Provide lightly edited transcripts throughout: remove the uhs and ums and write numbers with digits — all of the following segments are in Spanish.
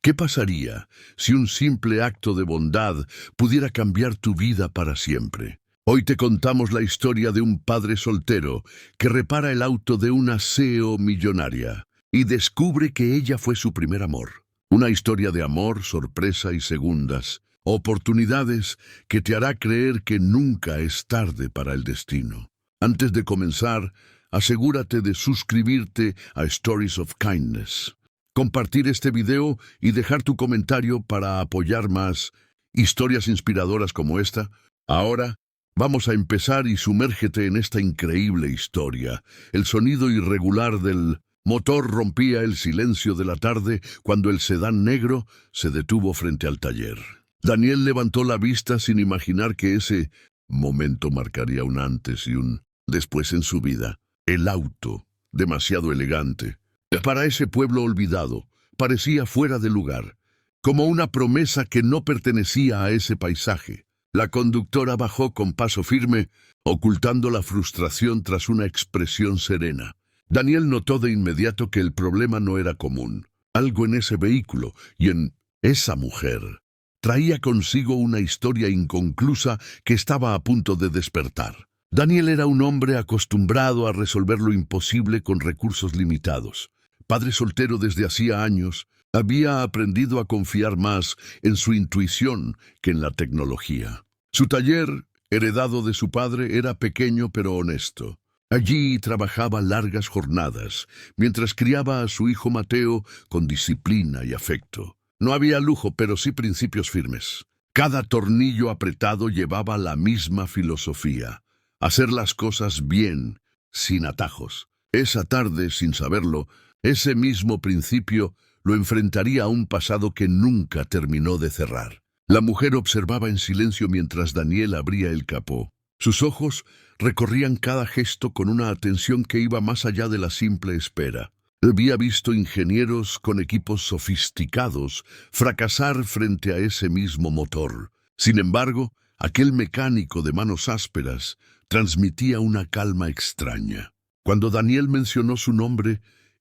¿Qué pasaría si un simple acto de bondad pudiera cambiar tu vida para siempre? Hoy te contamos la historia de un padre soltero que repara el auto de una CEO millonaria y descubre que ella fue su primer amor. Una historia de amor, sorpresa y segundas oportunidades que te hará creer que nunca es tarde para el destino. Antes de comenzar, asegúrate de suscribirte a Stories of Kindness, compartir este video y dejar tu comentario para apoyar más historias inspiradoras como esta. Ahora, vamos a empezar y sumérgete en esta increíble historia. El sonido irregular del motor rompía el silencio de la tarde cuando el sedán negro se detuvo frente al taller. Daniel levantó la vista sin imaginar que ese momento marcaría un antes y un después en su vida. El auto, demasiado elegante, para ese pueblo olvidado, parecía fuera de lugar, como una promesa que no pertenecía a ese paisaje. La conductora bajó con paso firme, ocultando la frustración tras una expresión serena. Daniel notó de inmediato que el problema no era común. Algo en ese vehículo y en esa mujer traía consigo una historia inconclusa que estaba a punto de despertar. Daniel era un hombre acostumbrado a resolver lo imposible con recursos limitados. Padre soltero desde hacía años, había aprendido a confiar más en su intuición que en la tecnología. Su taller, heredado de su padre, era pequeño pero honesto. Allí trabajaba largas jornadas, mientras criaba a su hijo Mateo con disciplina y afecto. No había lujo, pero sí principios firmes. Cada tornillo apretado llevaba la misma filosofía: hacer las cosas bien, sin atajos. Esa tarde, sin saberlo, ese mismo principio lo enfrentaría a un pasado que nunca terminó de cerrar. La mujer observaba en silencio mientras Daniel abría el capó. Sus ojos recorrían cada gesto con una atención que iba más allá de la simple espera. Había visto ingenieros con equipos sofisticados fracasar frente a ese mismo motor. Sin embargo, aquel mecánico de manos ásperas transmitía una calma extraña. Cuando Daniel mencionó su nombre,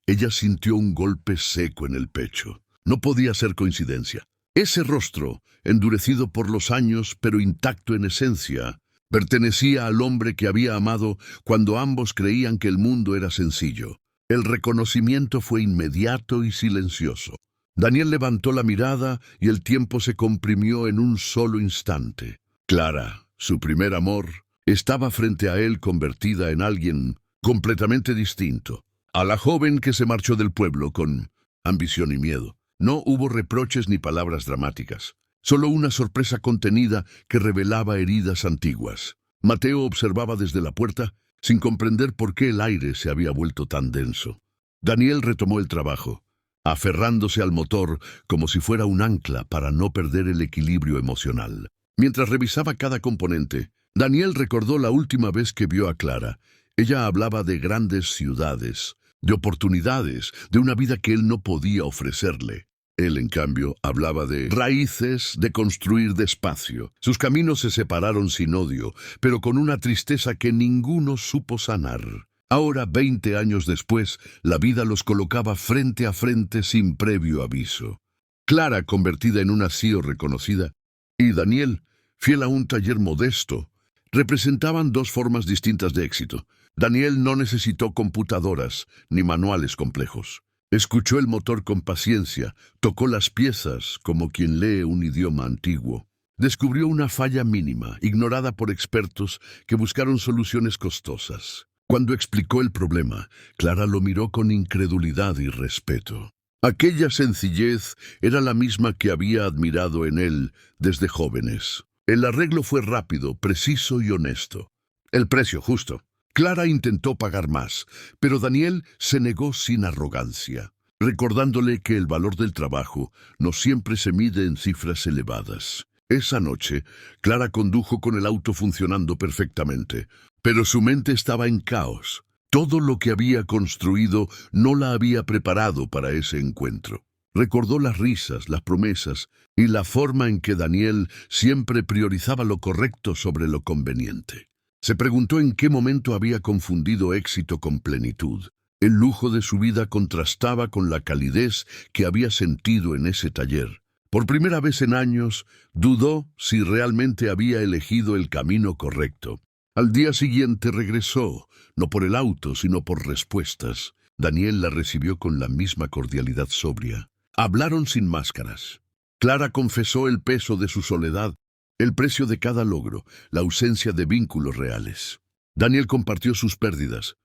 ella sintió un golpe seco en el pecho. No podía ser coincidencia. Ese rostro, endurecido por los años pero intacto en esencia, pertenecía al hombre que había amado cuando ambos creían que el mundo era sencillo. El reconocimiento fue inmediato y silencioso. Daniel levantó la mirada y el tiempo se comprimió en un solo instante. Clara, su primer amor, estaba frente a él convertida en alguien completamente distinto. A la joven que se marchó del pueblo con ambición y miedo. No hubo reproches ni palabras dramáticas, solo una sorpresa contenida que revelaba heridas antiguas. Mateo observaba desde la puerta, sin comprender por qué el aire se había vuelto tan denso. Daniel retomó el trabajo, aferrándose al motor como si fuera un ancla para no perder el equilibrio emocional. Mientras revisaba cada componente, Daniel recordó la última vez que vio a Clara. Ella hablaba de grandes ciudades, de oportunidades, de una vida que él no podía ofrecerle. Él, en cambio, hablaba de raíces, de construir despacio. Sus caminos se separaron sin odio, pero con una tristeza que ninguno supo sanar. Ahora, 20 años después, la vida los colocaba frente a frente sin previo aviso. Clara, convertida en una CEO reconocida, y Daniel, fiel a un taller modesto, representaban dos formas distintas de éxito. Daniel no necesitó computadoras ni manuales complejos. Escuchó el motor con paciencia, tocó las piezas como quien lee un idioma antiguo. Descubrió una falla mínima, ignorada por expertos que buscaron soluciones costosas. Cuando explicó el problema, Clara lo miró con incredulidad y respeto. Aquella sencillez era la misma que había admirado en él desde jóvenes. El arreglo fue rápido, preciso y honesto. El precio justo. Clara intentó pagar más, pero Daniel se negó sin arrogancia, recordándole que el valor del trabajo no siempre se mide en cifras elevadas. Esa noche, Clara condujo con el auto funcionando perfectamente, pero su mente estaba en caos. Todo lo que había construido no la había preparado para ese encuentro. Recordó las risas, las promesas y la forma en que Daniel siempre priorizaba lo correcto sobre lo conveniente. Se preguntó en qué momento había confundido éxito con plenitud. El lujo de su vida contrastaba con la calidez que había sentido en ese taller. Por primera vez en años, dudó si realmente había elegido el camino correcto. Al día siguiente regresó, no por el auto, sino por respuestas. Daniel la recibió con la misma cordialidad sobria. Hablaron sin máscaras. Clara confesó el peso de su soledad, el precio de cada logro, la ausencia de vínculos reales. Daniel compartió sus pérdidas,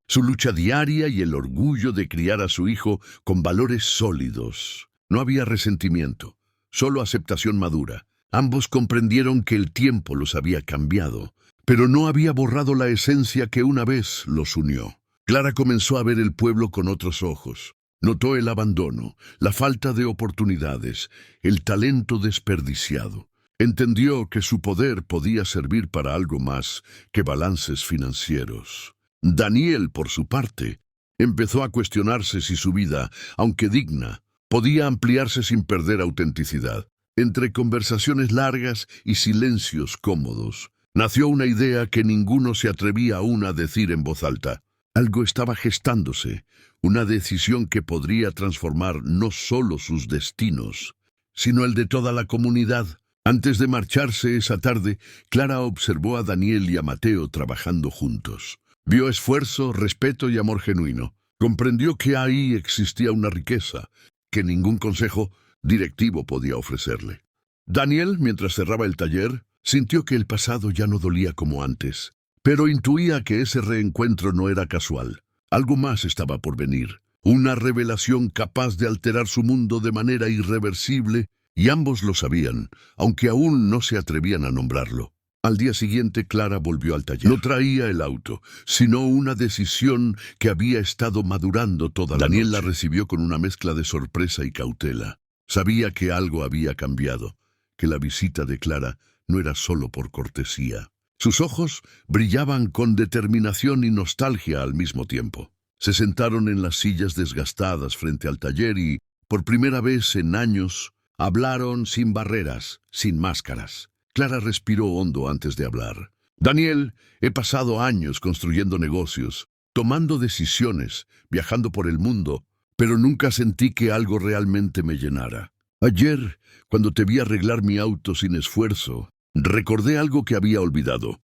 su lucha diaria y el orgullo de criar a su hijo con valores sólidos. No había resentimiento, solo aceptación madura. Ambos comprendieron que el tiempo los había cambiado, pero no había borrado la esencia que una vez los unió. Clara comenzó a ver el pueblo con otros ojos. Notó el abandono, la falta de oportunidades, el talento desperdiciado. Entendió que su poder podía servir para algo más que balances financieros. Daniel, por su parte, empezó a cuestionarse si su vida, aunque digna, podía ampliarse sin perder autenticidad. Entre conversaciones largas y silencios cómodos, nació una idea que ninguno se atrevía aún a decir en voz alta. Algo estaba gestándose, una decisión que podría transformar no solo sus destinos, sino el de toda la comunidad. Antes de marcharse esa tarde, Clara observó a Daniel y a Mateo trabajando juntos. Vio esfuerzo, respeto y amor genuino. Comprendió que ahí existía una riqueza que ningún consejo directivo podía ofrecerle. Daniel, mientras cerraba el taller, sintió que el pasado ya no dolía como antes, pero intuía que ese reencuentro no era casual. Algo más estaba por venir, una revelación capaz de alterar su mundo de manera irreversible, y ambos lo sabían, aunque aún no se atrevían a nombrarlo. Al día siguiente, Clara volvió al taller. No traía el auto, sino una decisión que había estado madurando toda la noche. Daniel la recibió con una mezcla de sorpresa y cautela. Sabía que algo había cambiado, que la visita de Clara no era solo por cortesía. Sus ojos brillaban con determinación y nostalgia al mismo tiempo. Se sentaron en las sillas desgastadas frente al taller y, por primera vez en años, hablaron sin barreras, sin máscaras. Clara respiró hondo antes de hablar. Daniel, he pasado años construyendo negocios, tomando decisiones, viajando por el mundo, pero nunca sentí que algo realmente me llenara. Ayer, cuando te vi arreglar mi auto sin esfuerzo, recordé algo que había olvidado.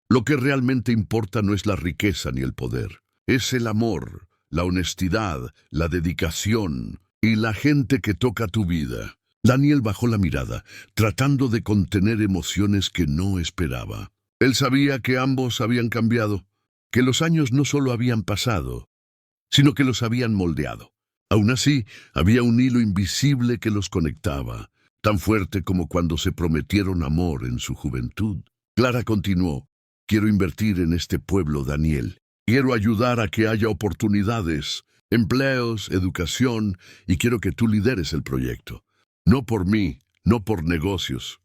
Lo que realmente importa no es la riqueza ni el poder. Es el amor, la honestidad, la dedicación y la gente que toca tu vida. Daniel bajó la mirada, tratando de contener emociones que no esperaba. Él sabía que ambos habían cambiado, que los años no solo habían pasado, sino que los habían moldeado. Aún así, había un hilo invisible que los conectaba, tan fuerte como cuando se prometieron amor en su juventud. Clara continuó: quiero invertir en este pueblo, Daniel. Quiero ayudar a que haya oportunidades, empleos, educación, y quiero que tú lideres el proyecto. No por mí, no por negocios,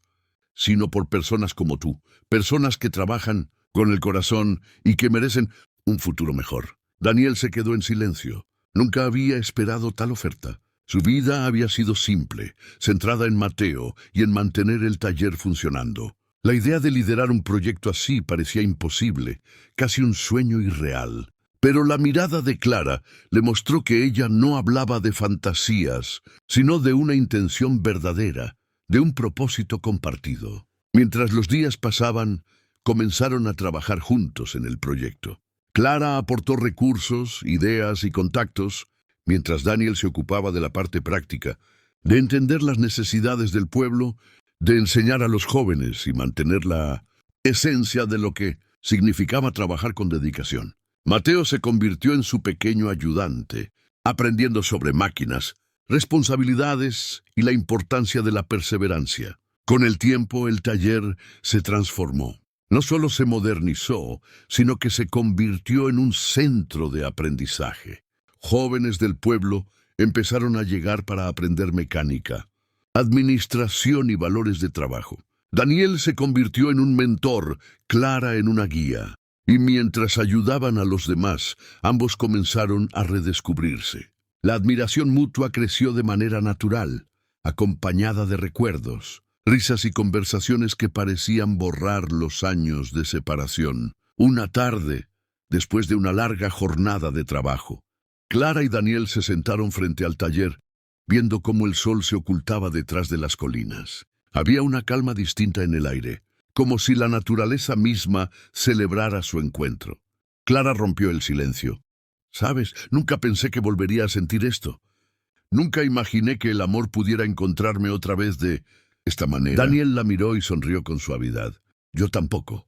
sino por personas como tú, personas que trabajan con el corazón y que merecen un futuro mejor. Daniel se quedó en silencio. Nunca había esperado tal oferta. Su vida había sido simple, centrada en Mateo y en mantener el taller funcionando. La idea de liderar un proyecto así parecía imposible, casi un sueño irreal. Pero la mirada de Clara le mostró que ella no hablaba de fantasías, sino de una intención verdadera, de un propósito compartido. Mientras los días pasaban, comenzaron a trabajar juntos en el proyecto. Clara aportó recursos, ideas y contactos, mientras Daniel se ocupaba de la parte práctica, de entender las necesidades del pueblo, de enseñar a los jóvenes y mantener la esencia de lo que significaba trabajar con dedicación. Mateo se convirtió en su pequeño ayudante, aprendiendo sobre máquinas, responsabilidades y la importancia de la perseverancia. Con el tiempo, el taller se transformó. No solo se modernizó, sino que se convirtió en un centro de aprendizaje. Jóvenes del pueblo empezaron a llegar para aprender mecánica, administración y valores de trabajo. Daniel se convirtió en un mentor, Clara en una guía. Y mientras ayudaban a los demás, ambos comenzaron a redescubrirse. La admiración mutua creció de manera natural, acompañada de recuerdos, risas y conversaciones que parecían borrar los años de separación. Una tarde, después de una larga jornada de trabajo, Clara y Daniel se sentaron frente al taller, viendo cómo el sol se ocultaba detrás de las colinas. Había una calma distinta en el aire, como si la naturaleza misma celebrara su encuentro. Clara rompió el silencio. «¿Sabes? Nunca pensé que volvería a sentir esto. Nunca imaginé que el amor pudiera encontrarme otra vez de esta manera». Daniel la miró y sonrió con suavidad. «Yo tampoco.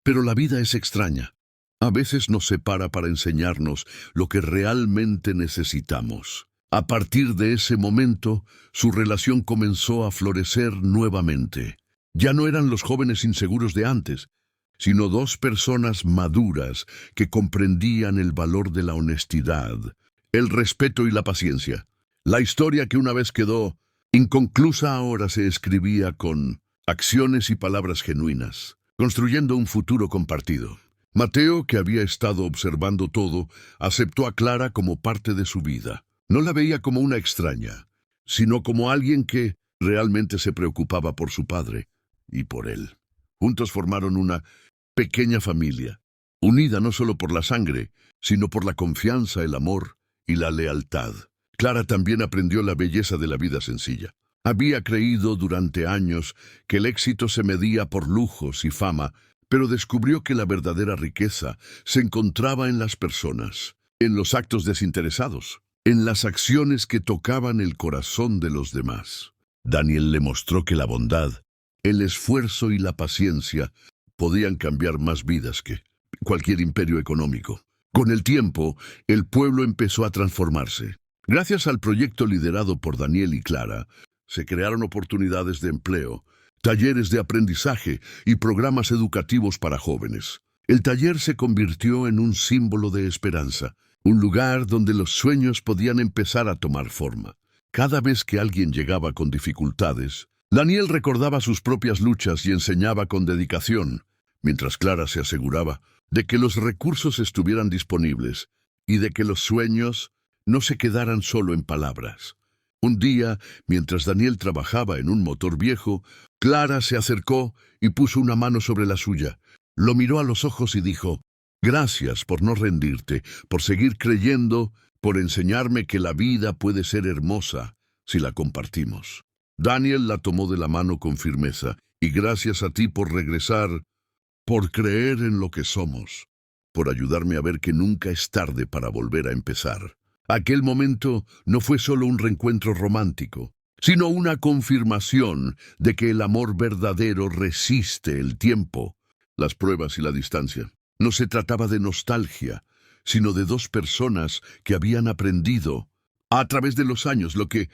Pero la vida es extraña. A veces nos separa para enseñarnos lo que realmente necesitamos». A partir de ese momento, su relación comenzó a florecer nuevamente. Ya no eran los jóvenes inseguros de antes, sino dos personas maduras que comprendían el valor de la honestidad, el respeto y la paciencia. La historia que una vez quedó inconclusa ahora se escribía con acciones y palabras genuinas, construyendo un futuro compartido. Mateo, que había estado observando todo, aceptó a Clara como parte de su vida. No la veía como una extraña, sino como alguien que realmente se preocupaba por su padre y por él. Juntos formaron una pequeña familia, unida no solo por la sangre, sino por la confianza, el amor y la lealtad. Clara también aprendió la belleza de la vida sencilla. Había creído durante años que el éxito se medía por lujos y fama, pero descubrió que la verdadera riqueza se encontraba en las personas, en los actos desinteresados, en las acciones que tocaban el corazón de los demás. Daniel le mostró que la bondad, el esfuerzo y la paciencia podían cambiar más vidas que cualquier imperio económico. Con el tiempo, el pueblo empezó a transformarse. Gracias al proyecto liderado por Daniel y Clara, se crearon oportunidades de empleo, talleres de aprendizaje y programas educativos para jóvenes. El taller se convirtió en un símbolo de esperanza, un lugar donde los sueños podían empezar a tomar forma. Cada vez que alguien llegaba con dificultades, Daniel recordaba sus propias luchas y enseñaba con dedicación, mientras Clara se aseguraba de que los recursos estuvieran disponibles y de que los sueños no se quedaran solo en palabras. Un día, mientras Daniel trabajaba en un motor viejo, Clara se acercó y puso una mano sobre la suya. Lo miró a los ojos y dijo: «Gracias por no rendirte, por seguir creyendo, por enseñarme que la vida puede ser hermosa si la compartimos». Daniel la tomó de la mano con firmeza. «Y gracias a ti por regresar, por creer en lo que somos, por ayudarme a ver que nunca es tarde para volver a empezar». Aquel momento no fue solo un reencuentro romántico, sino una confirmación de que el amor verdadero resiste el tiempo, las pruebas y la distancia. No se trataba de nostalgia, sino de dos personas que habían aprendido a través de los años lo que